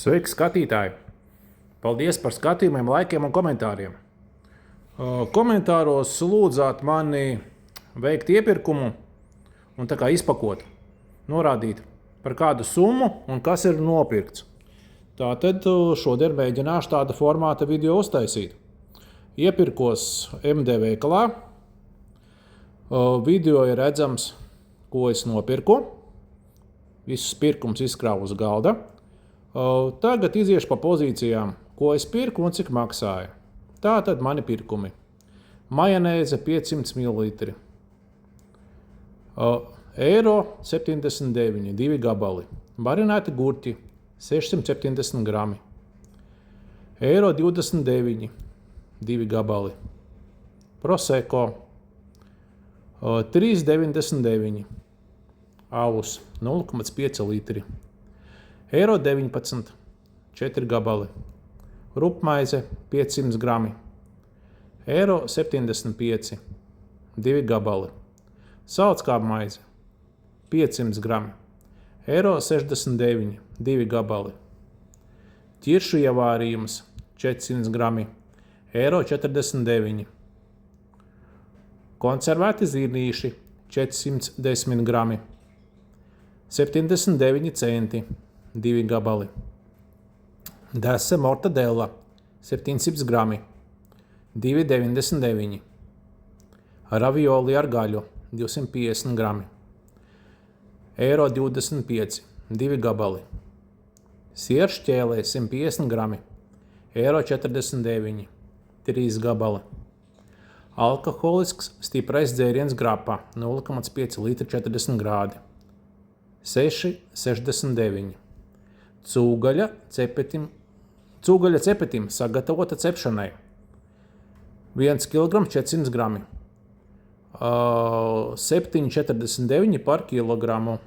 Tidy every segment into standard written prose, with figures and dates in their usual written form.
Sveiki, skatītāji! Paldies par skatījumiem, laikiem un komentāriem. Komentāros lūdzāt mani veikt iepirkumu un tā kā izpakot, norādīt par kādu summu un kas ir nopirkts. Tātad šodien mēģināšu tāda formāta video uztaisīt. Iepirkos MD veikalā. Video ir redzams, ko es nopirku. Visus pirkums izkrāvu uz galda. Tagad iziešu pa pozīcijām, ko es pirku un cik maksāja. Tātad mani pirkumi. Majonēze 500 ml. Eiro 79, 2 gabali. Marinēti gurķi 670 grami. Eiro 29, 2 gabali. Prosecco 3,99. Alus 0,5 litri. Eiro 19, 4 gabali. Rupmaize 500 grami. Eiro 75, 2 gabali. Salckābmaize 500 grami. Eiro 69, 2 gabali. Ķiršu ievārījums 400 grami. Eiro 49. Konservēti zīrnīši 410 grami. 79 centi. 2 gabali. Dese mortadella 700 grami. 2,99. Ravioli ar gaļu 250 grami. Eiro 25, 2 gabali. Siers ķēlē 150 grami. Eiro 49, 3 gabali. Alkoholisks stiprais dzēriens grapā 0,5 litri 40 grādi. 6,69. Cūgaļa cepetim sagatavota cepšanai. 1 kg 400 grami. 7,49 par kilogramu.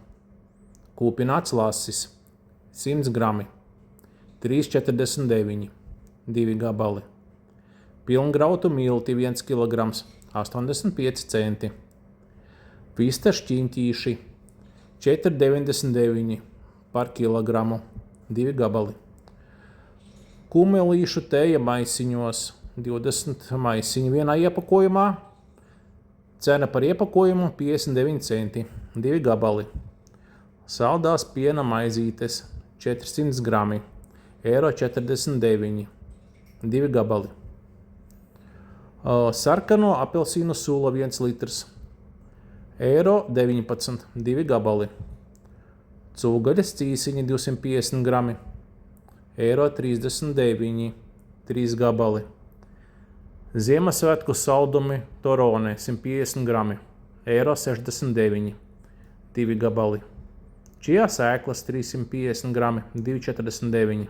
Kūpināts lasis 100 grami. 3,49. 2 gabali. Pilngrautu milti 1 kg 85 centi. Vista šķiņķīši 4,99 par kilogramu. 2 gabali. Kumelīšu tēja maisiņos 20 maisiņu vienā iepakojumā. Cena par iepakojumu 59 centi. 2 gabali. Saldās piena maizītes 400 grami. Eiro 49. 2 gabali. Sarkano apelsīnu sula 1 litrs. Eiro 19. 2 gabali. Cūgaļas cīsiņi 250 grami. Eiro 39. 3 gabali. Ziemassvētku saldumi Torone 150 grami. Eiro 69. 2 gabali. Čijā sēklas 350 grami. 2,49.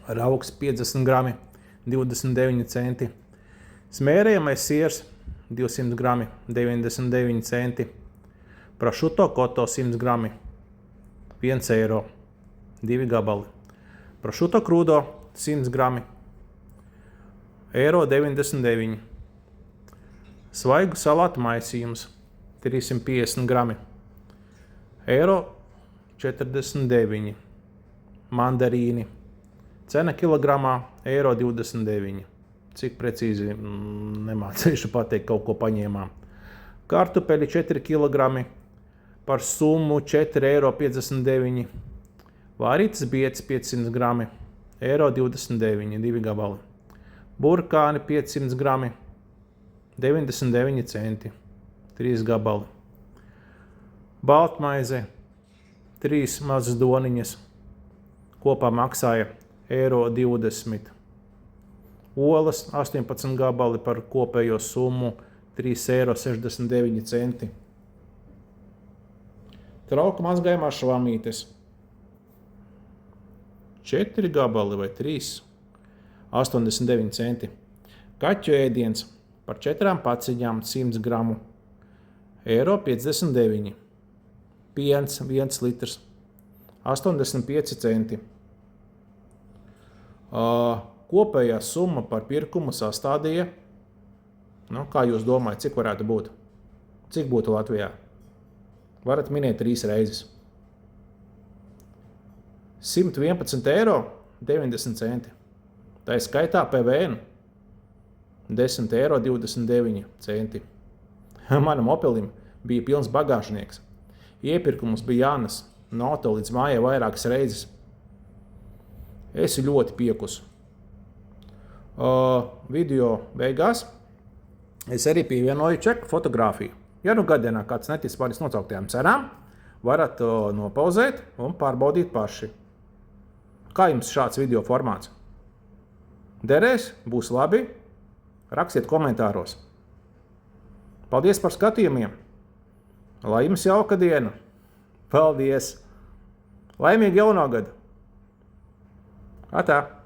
Raugs 50 grami. 29 centi. Smērējamais siers 200 grami. 99 centi. Prosciutto cotto 100 grami. 1 eiro. 2 gabali. Prosciutto crudo 100 grami. Eiro 99. Svaigu salātu maisījums 350 grami. Eiro 49. Mandarīni. Cena kilogramā eiro 29. Cik precīzi nemācīšu pateikt, kaut ko paņēmām. Kartupeļi 4 kg par summu 4,59 €. Vārītas bietes 500 grami. Eiro 29, 2 gabali. Burkāni 500 grami. 99 centi. 3 gabali. Baltmaize 3 mazas doniņas. Kopā maksāja eiro 20. Olas 18 gabali par kopējo summu 3,69 €. Trauku mazgājumās švamītes 4 gabali vai 3, 89 centi. Kaķu ēdiens par 4 paciņām 100 gramu. Eiro 59. Piens 1 litrs 85 centi. Kopējā summa par pirkumu sastādīja, kā jūs domājat, cik varētu būt? Cik būtu Latvijā? Varat minēt 3 reizes. 111,90 eiro. Tā ir skaitā PVN 10,29 eiro. Manam Opelim bija pilns bagāžnieks. Iepirkums bija jānes no auto līdz mājai vairākas reizes. Es ļoti piekusu. Video beigās es arī pievienoju čeku fotografiju. Ja nu gadienā kāds netic manis nocauktajām cenām, varat nopauzēt un pārbaudīt paši. Kā jums šāds video formāts? Derēs, būs labi, rakstiet komentāros. Paldies par skatījumiem! Lai jums jauka diena! Paldies! Laimīgu jauno gadu! Atā!